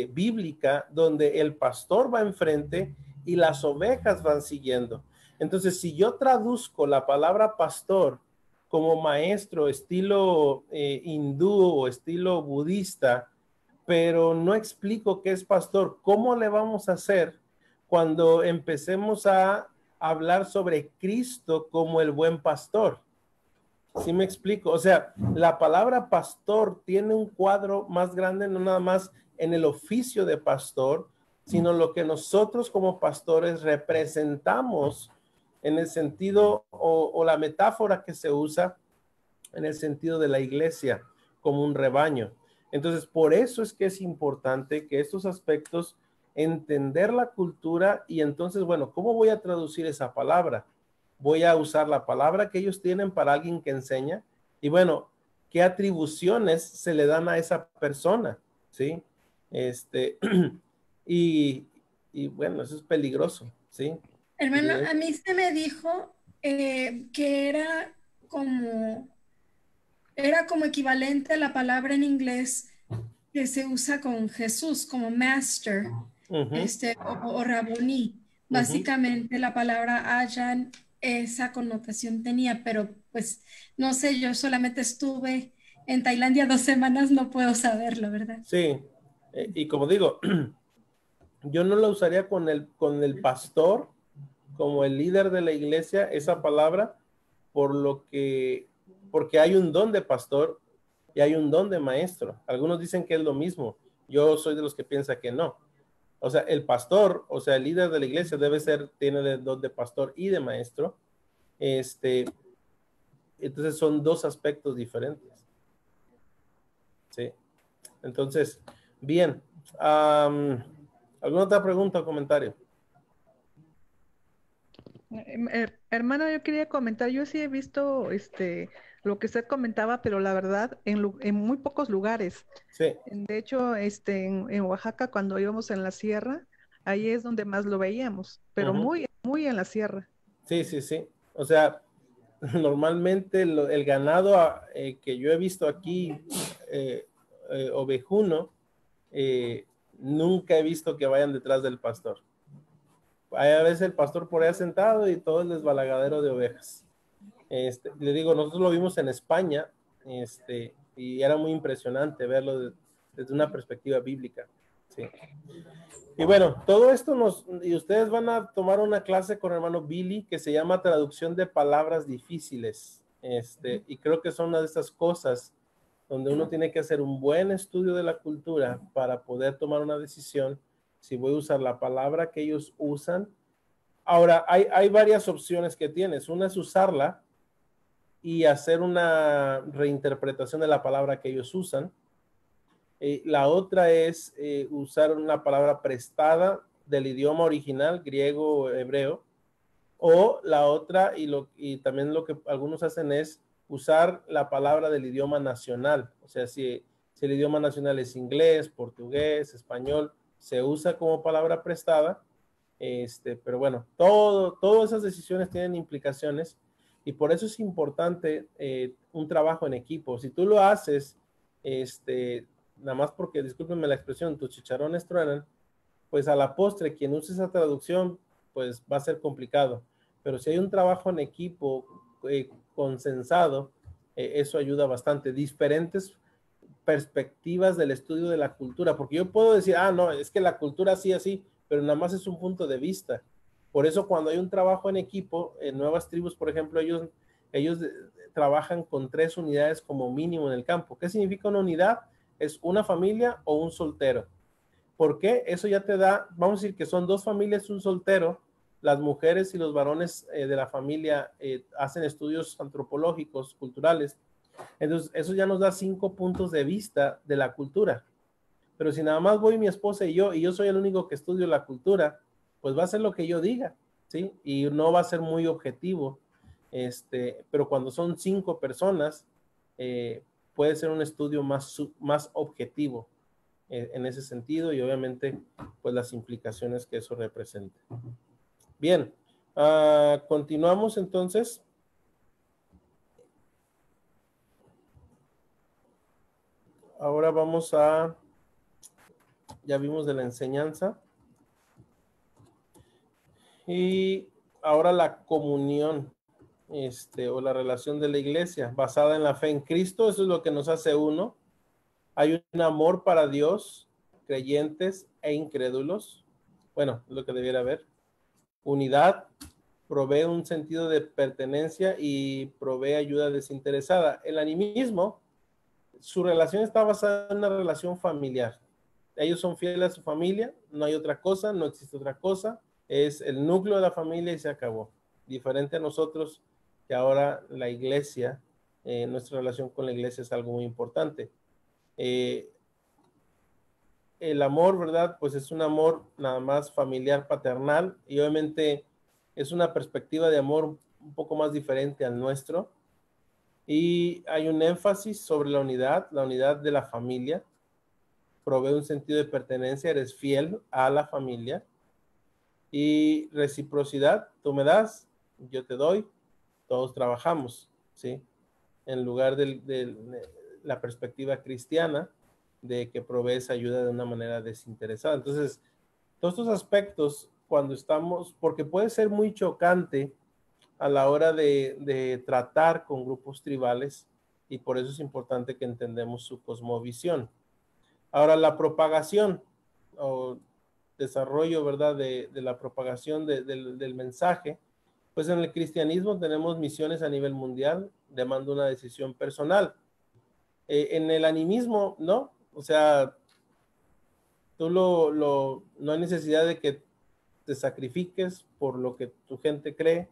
bíblica, donde el pastor va enfrente y las ovejas van siguiendo. Entonces, si yo traduzco la palabra pastor como maestro estilo hindú o estilo budista, pero no explico qué es pastor, ¿cómo le vamos a hacer cuando empecemos a hablar sobre Cristo como el buen pastor? ¿Sí me explico? O sea, la palabra pastor tiene un cuadro más grande, no nada más en el oficio de pastor, sino lo que nosotros como pastores representamos en el sentido o la metáfora que se usa en el sentido de la iglesia como un rebaño. Entonces, por eso es que es importante que estos aspectos, entender la cultura y entonces, bueno, ¿cómo voy a traducir esa palabra? Voy a usar la palabra que ellos tienen para alguien que enseña y bueno, ¿qué atribuciones se le dan a esa persona? ¿Sí? Y, y bueno, eso es peligroso, ¿sí? Hermano, a mí se me dijo que era como equivalente a la palabra en inglés que se usa con Jesús, como master, o raboní. Básicamente la palabra ayan esa connotación tenía, pero pues no sé, yo solamente estuve en Tailandia 2 semanas, no puedo saberlo, ¿verdad? Sí, y como digo, yo no la usaría con el pastor como el líder de la iglesia, esa palabra, porque hay un don de pastor y hay un don de maestro. Algunos dicen que es lo mismo. Yo soy de los que piensa que no. O sea, el pastor, o sea, el líder de la iglesia tiene el don de pastor y de maestro. Entonces son dos aspectos diferentes. Sí. Entonces, bien. ¿Alguna otra pregunta o comentario? Hermano, yo quería comentar, yo sí he visto lo que usted comentaba, pero la verdad, en muy pocos lugares. Sí. De hecho, en Oaxaca, cuando íbamos en la sierra, ahí es donde más lo veíamos, pero muy, muy en la sierra. Sí, sí, sí. O sea, normalmente el ganado que yo he visto aquí, ovejuno, nunca he visto que vayan detrás del pastor. Hay a veces el pastor por ahí sentado y todo el desbalagadero de ovejas. Le digo, nosotros lo vimos en España, y era muy impresionante verlo desde una perspectiva bíblica. Sí. Y bueno, todo esto y ustedes van a tomar una clase con el hermano Billy que se llama traducción de palabras difíciles. Y creo que son una de estas cosas donde uno tiene que hacer un buen estudio de la cultura para poder tomar una decisión si voy a usar la palabra que ellos usan. Ahora, hay varias opciones que tienes. Una es usarla y hacer una reinterpretación de la palabra que ellos usan. La otra es usar una palabra prestada del idioma original, griego o hebreo. O la otra, y también lo que algunos hacen es usar la palabra del idioma nacional. O sea, si el idioma nacional es inglés, portugués, español, se usa como palabra prestada. Pero bueno, todas esas decisiones tienen implicaciones. Y por eso es importante un trabajo en equipo. Si tú lo haces, nada más porque, discúlpenme la expresión, tus chicharrones truenan, pues a la postre, quien use esa traducción, pues va a ser complicado. Pero si hay un trabajo en equipo consensado, eso ayuda bastante. Diferentes perspectivas del estudio de la cultura, porque yo puedo decir, no, es que la cultura así, así, pero nada más es un punto de vista. Por eso cuando hay un trabajo en equipo, en Nuevas Tribus, por ejemplo, ellos trabajan con 3 unidades como mínimo en el campo. ¿Qué significa una unidad? Es una familia o un soltero. ¿Por qué? Eso ya te da, vamos a decir que son 2 familias, un soltero. Las mujeres y los varones de la familia hacen estudios antropológicos, culturales. Entonces, eso ya nos da 5 puntos de vista de la cultura. Pero si nada más voy mi esposa y yo soy el único que estudio la cultura, pues va a ser lo que yo diga, ¿sí? Y no va a ser muy objetivo. Pero cuando son 5 personas, puede ser un estudio más objetivo en ese sentido, y obviamente, pues las implicaciones que eso representa. Bien, continuamos entonces. Ahora vamos ya vimos de la enseñanza. Y ahora la comunión, o la relación de la iglesia, basada en la fe en Cristo. Eso es lo que nos hace uno. Hay un amor para Dios, creyentes e incrédulos. Bueno, es lo que debiera haber. Unidad, provee un sentido de pertenencia y provee ayuda desinteresada. El animismo, su relación está basada en una relación familiar. Ellos son fieles a su familia, no hay otra cosa, no existe otra cosa. Es el núcleo de la familia y se acabó. Diferente a nosotros, que ahora la iglesia, nuestra relación con la iglesia es algo muy importante. El amor, ¿verdad? Pues es un amor nada más familiar, paternal, y obviamente es una perspectiva de amor un poco más diferente al nuestro. Y hay un énfasis sobre la unidad de la familia. Provee un sentido de pertenencia, eres fiel a la familia. Y reciprocidad, tú me das, yo te doy, todos trabajamos, ¿sí? En lugar de la perspectiva cristiana de que provees ayuda de una manera desinteresada. Entonces, todos estos aspectos, cuando estamos, porque puede ser muy chocante a la hora de tratar con grupos tribales, y por eso es importante que entendamos su cosmovisión. Ahora, la propagación o desarrollo, ¿verdad?, de la propagación del mensaje, pues en el cristianismo tenemos misiones a nivel mundial, demanda una decisión personal. En el animismo, ¿no? O sea, tú no hay necesidad de que te sacrifiques por lo que tu gente cree,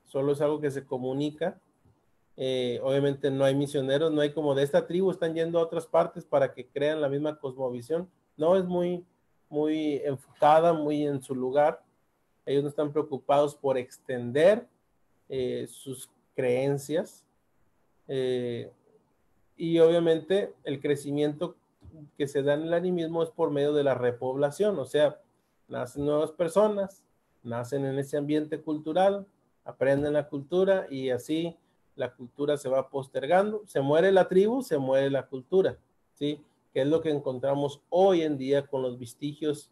solo es algo que se comunica. Obviamente no hay misioneros, no hay como de esta tribu están yendo a otras partes para que crean la misma cosmovisión. No, es muy enfocada, muy en su lugar. Ellos no están preocupados por extender sus creencias. Y obviamente el crecimiento que se da en el animismo es por medio de la repoblación, o sea, nacen nuevas personas, nacen en ese ambiente cultural, aprenden la cultura y así la cultura se va postergando, se muere la tribu, se muere la cultura, ¿sí? Que es lo que encontramos hoy en día con los vestigios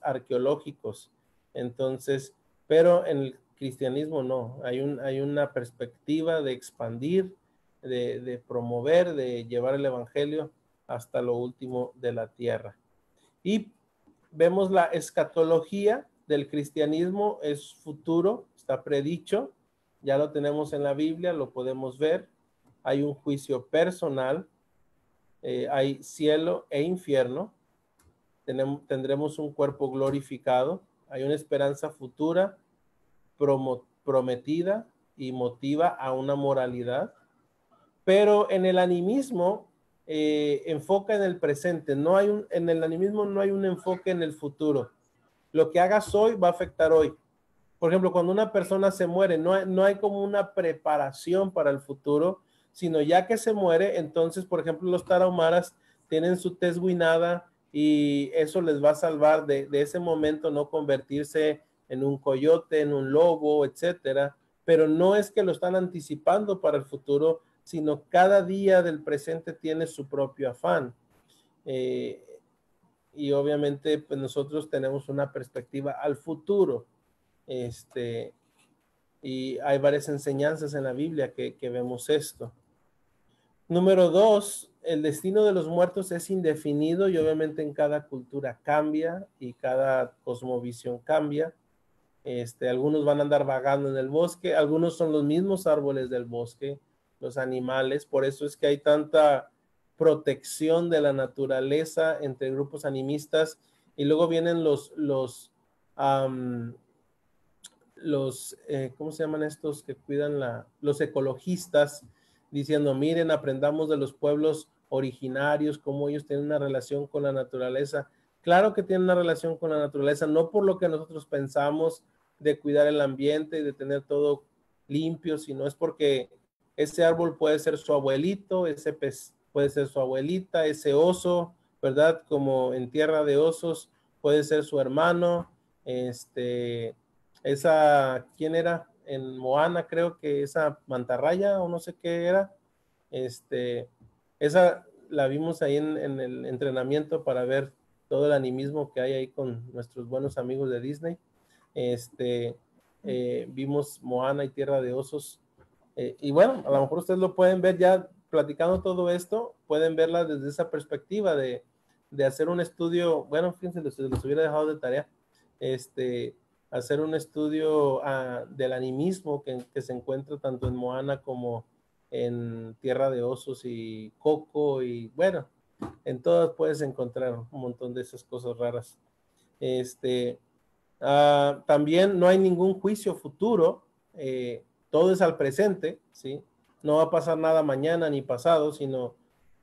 arqueológicos. Entonces, pero en el cristianismo no, hay una perspectiva de expandir, de promover, de llevar el evangelio hasta lo último de la tierra. Y vemos la escatología del cristianismo, es futuro, está predicho, ya lo tenemos en la Biblia, lo podemos ver. Hay un juicio personal, hay cielo e infierno, tendremos un cuerpo glorificado, hay una esperanza futura prometida y motiva a una moralidad. Pero en el animismo enfoca en el presente, en el animismo no hay un enfoque en el futuro. Lo que hagas hoy va a afectar hoy. Por ejemplo, cuando una persona se muere, no hay como una preparación para el futuro, sino ya que se muere, entonces, por ejemplo, los tarahumaras tienen su tesguinada y eso les va a salvar de ese momento no convertirse en un coyote, en un lobo, etcétera. pero no es que lo están anticipando para el futuro, sino cada día del presente tiene su propio afán. Y obviamente pues nosotros tenemos una perspectiva al futuro. Y hay varias enseñanzas en la Biblia que vemos esto. Número 2, el destino de los muertos es indefinido y obviamente en cada cultura cambia y cada cosmovisión cambia. Algunos van a andar vagando en el bosque, algunos son los mismos árboles del bosque, los animales, por eso es que hay tanta protección de la naturaleza entre grupos animistas, y luego vienen ¿cómo se llaman estos que cuidan los ecologistas, diciendo, miren, aprendamos de los pueblos originarios, cómo ellos tienen una relación con la naturaleza? Claro que tienen una relación con la naturaleza, no por lo que nosotros pensamos de cuidar el ambiente y de tener todo limpio, sino es porque ese árbol puede ser su abuelito, ese pez puede ser su abuelita, ese oso, ¿verdad? Como en Tierra de Osos, puede ser su hermano, ¿quién era? En Moana, creo que esa mantarraya o no sé qué era. Esa la vimos ahí en el entrenamiento para ver todo el animismo que hay ahí con nuestros buenos amigos de Disney. Vimos Moana y Tierra de Osos. Y bueno, a lo mejor ustedes lo pueden ver ya platicando todo esto, pueden verla desde esa perspectiva de hacer un estudio. Bueno, fíjense, les hubiera dejado de tarea, hacer un estudio del animismo que se encuentra tanto en Moana como en Tierra de Osos y Coco, y bueno, en todas puedes encontrar un montón de esas cosas raras. También no hay ningún juicio futuro, todo es al presente, ¿sí? No va a pasar nada mañana ni pasado, sino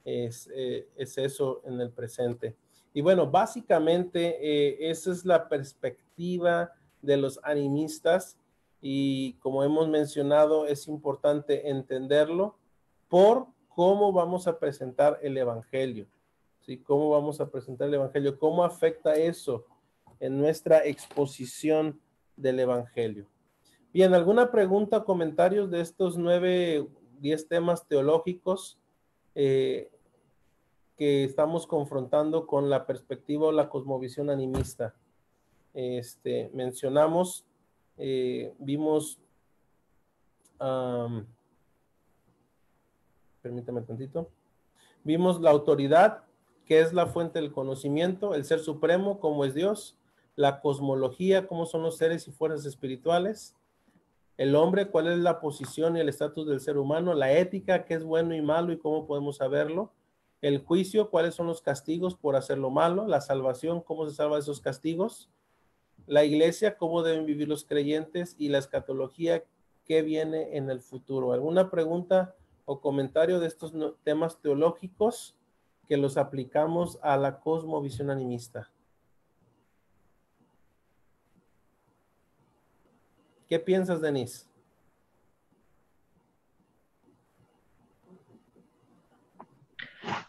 es eso en el presente. Y bueno, básicamente esa es la perspectiva de los animistas, y como hemos mencionado, es importante entenderlo por cómo vamos a presentar el evangelio, ¿sí? Cómo vamos a presentar el evangelio, cómo afecta eso en nuestra exposición del evangelio. Bien, ¿alguna pregunta o comentarios de estos 10 temas teológicos que estamos confrontando con la perspectiva o la cosmovisión animista? Mencionamos, vimos, permítame tantito, vimos la autoridad, que es la fuente del conocimiento, el ser supremo, como es Dios, la cosmología, cómo son los seres y fuerzas espirituales, el hombre, cuál es la posición y el estatus del ser humano, la ética, qué es bueno y malo y cómo podemos saberlo, el juicio, cuáles son los castigos por hacer lo malo, la salvación, cómo se salva de esos castigos, la iglesia, cómo deben vivir los creyentes, y la escatología, qué viene en el futuro. ¿Alguna pregunta o comentario de estos temas teológicos que los aplicamos a la cosmovisión animista? ¿Qué piensas, Denise?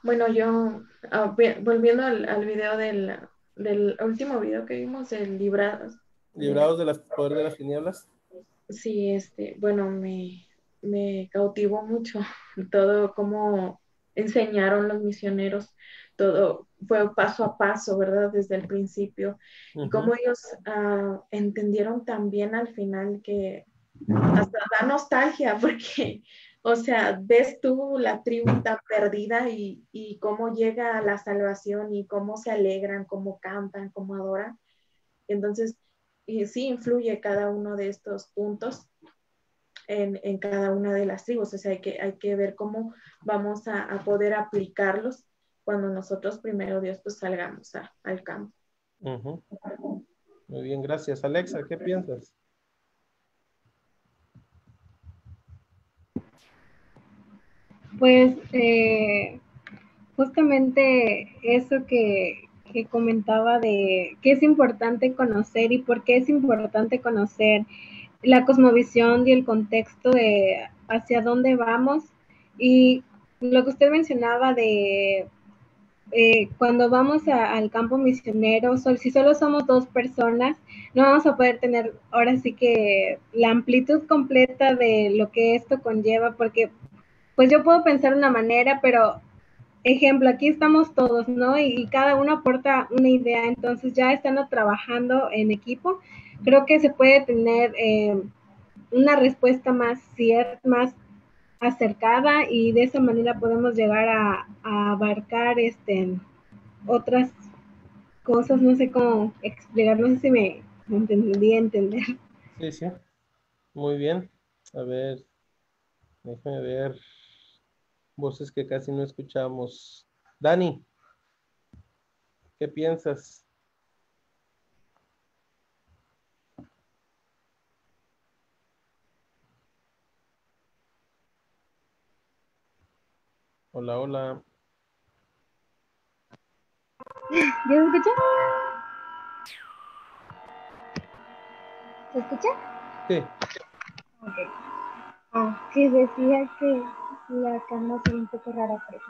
Bueno, yo, volviendo al video del último video que vimos, el Librados del poder de las tinieblas. Sí, bueno, me cautivó mucho todo cómo enseñaron los misioneros, todo fue paso a paso, ¿verdad? Desde el principio. Y cómo ellos entendieron también al final que hasta da nostalgia, porque, o sea, ves tú la tribu tan perdida y cómo llega la salvación y cómo se alegran, cómo cantan, cómo adoran. Entonces, y sí influye cada uno de estos puntos en cada una de las tribus. O sea, hay que ver cómo vamos a poder aplicarlos cuando nosotros, primero Dios, pues salgamos al campo. Muy bien, gracias. Alexa, ¿qué piensas? Pues justamente eso que comentaba de que es importante conocer y por qué es importante conocer la cosmovisión y el contexto de hacia dónde vamos, y lo que usted mencionaba de cuando vamos al campo misionero, si solo somos 2 personas, no vamos a poder tener ahora sí que la amplitud completa de lo que esto conlleva, porque pues yo puedo pensar de una manera, pero ejemplo, aquí estamos todos, ¿no? Y cada uno aporta una idea, entonces ya estando trabajando en equipo, creo que se puede tener una respuesta más cierta, más acercada, y de esa manera podemos llegar a abarcar otras cosas, no sé cómo explicar, no sé si me entendí a entender. Sí, sí, muy bien. A ver, déjame ver. Voces que casi no escuchamos. Dani, ¿qué piensas? Hola, hola. ¿Ya se escucha? ¿Se escucha? Sí. Okay. Sí, decía que la cama es un poco rara, pero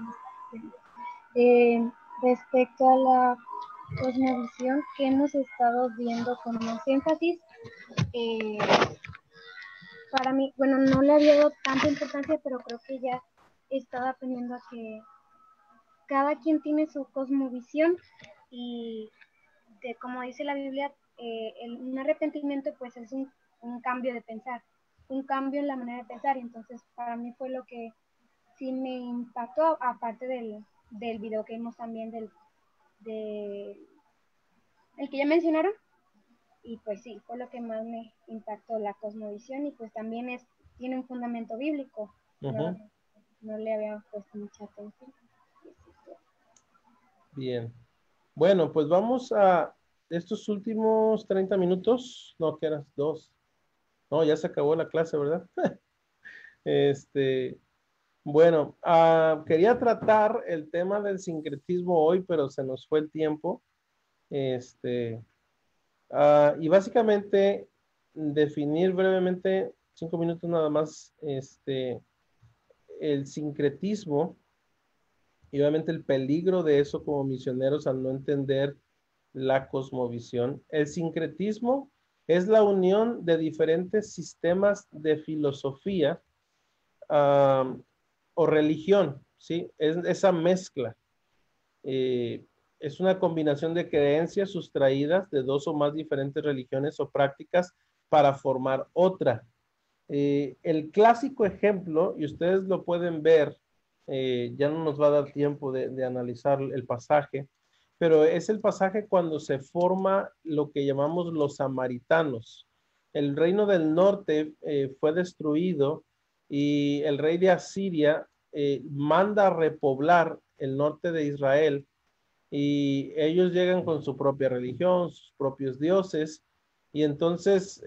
respecto a la cosmovisión que hemos estado viendo con más énfasis, eh, para mí, bueno, no le había dado tanta importancia, pero creo que ya estaba aprendiendo a que cada quien tiene su cosmovisión, y como dice la Biblia, un arrepentimiento pues es un cambio de pensar, un cambio en la manera de pensar, y entonces para mí fue lo que sí me impactó, aparte del video que vimos también el que ya mencionaron, y pues sí, fue lo que más me impactó, la cosmovisión, y pues también tiene un fundamento bíblico. Uh-huh. No le había puesto mucha atención. Bien. Bueno, pues vamos a estos últimos 30 minutos. No, que eras 2. No, ya se acabó la clase, ¿verdad? Bueno, quería tratar el tema del sincretismo hoy, pero se nos fue el tiempo. Y básicamente definir brevemente, 5 minutos nada más, el sincretismo y obviamente el peligro de eso como misioneros al no entender la cosmovisión. El sincretismo es la unión de diferentes sistemas de filosofía o religión, ¿sí? Es esa mezcla. Es una combinación de creencias sustraídas de 2 o más diferentes religiones o prácticas para formar otra. El clásico ejemplo, y ustedes lo pueden ver, ya no nos va a dar tiempo de analizar el pasaje, pero es el pasaje cuando se forma lo que llamamos los samaritanos. El reino del norte fue destruido y el rey de Asiria manda a repoblar el norte de Israel, y ellos llegan con su propia religión, sus propios dioses, y entonces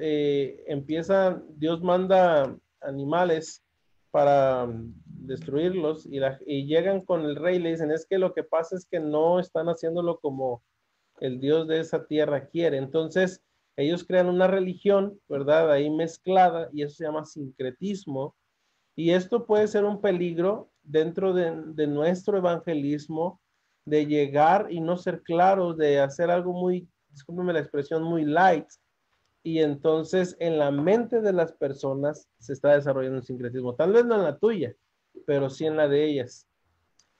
Dios manda animales para destruirlos, y llegan con el rey y le dicen, es que lo que pasa es que no están haciéndolo como el Dios de esa tierra quiere. Entonces ellos crean una religión, ¿verdad? Ahí mezclada, y eso se llama sincretismo, y esto puede ser un peligro dentro de nuestro evangelismo, de llegar y no ser claros, de hacer algo muy, discúlpenme la expresión, muy light, y entonces en la mente de las personas se está desarrollando un sincretismo, tal vez no en la tuya, pero sí en la de ellas.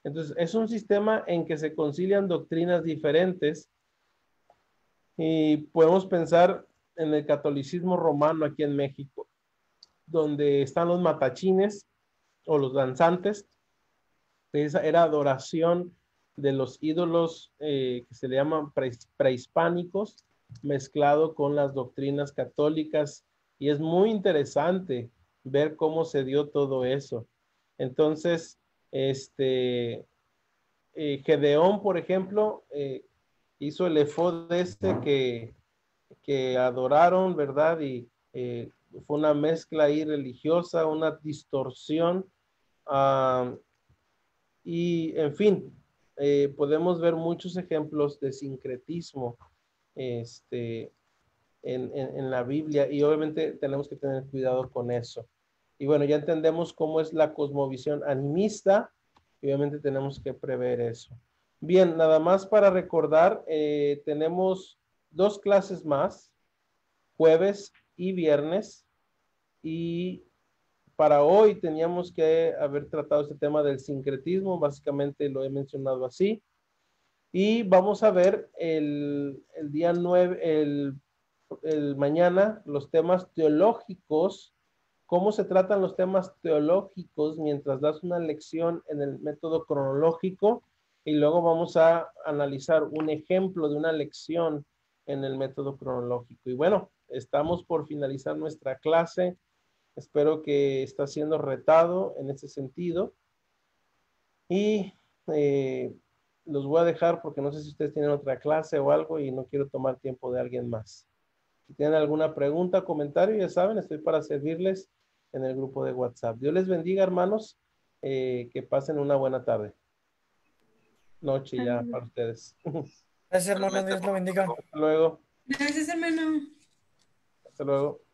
Entonces es un sistema en que se concilian doctrinas diferentes, y podemos pensar en el catolicismo romano aquí en México, donde están los matachines o los danzantes. Esa era adoración de los ídolos que se le llaman prehispánicos, mezclado con las doctrinas católicas, y es muy interesante ver cómo se dio todo eso. Entonces, Gedeón, por ejemplo, hizo el efod que adoraron, ¿verdad? Y fue una mezcla ahí religiosa, una distorsión. Y en fin, podemos ver muchos ejemplos de sincretismo en la Biblia, y obviamente tenemos que tener cuidado con eso. Y bueno, ya entendemos cómo es la cosmovisión animista, y obviamente tenemos que prever eso. Bien, nada más para recordar, tenemos 2 clases más, jueves y viernes, y para hoy teníamos que haber tratado este tema del sincretismo, básicamente lo he mencionado así, y vamos a ver el día 9, el mañana, los temas teológicos, cómo se tratan los temas teológicos mientras das una lección en el método cronológico, y luego vamos a analizar un ejemplo de una lección en el método cronológico. Y bueno, estamos por finalizar nuestra clase. Espero que está siendo retado en ese sentido. Y los voy a dejar porque no sé si ustedes tienen otra clase o algo y no quiero tomar tiempo de alguien más. Si tienen alguna pregunta, comentario, ya saben, estoy para servirles en el grupo de WhatsApp. Dios les bendiga, hermanos. Que pasen una buena tarde. Noche ya para ustedes. Gracias, hermano. Dios lo bendiga. Hasta luego. Gracias, hermano. Hasta luego.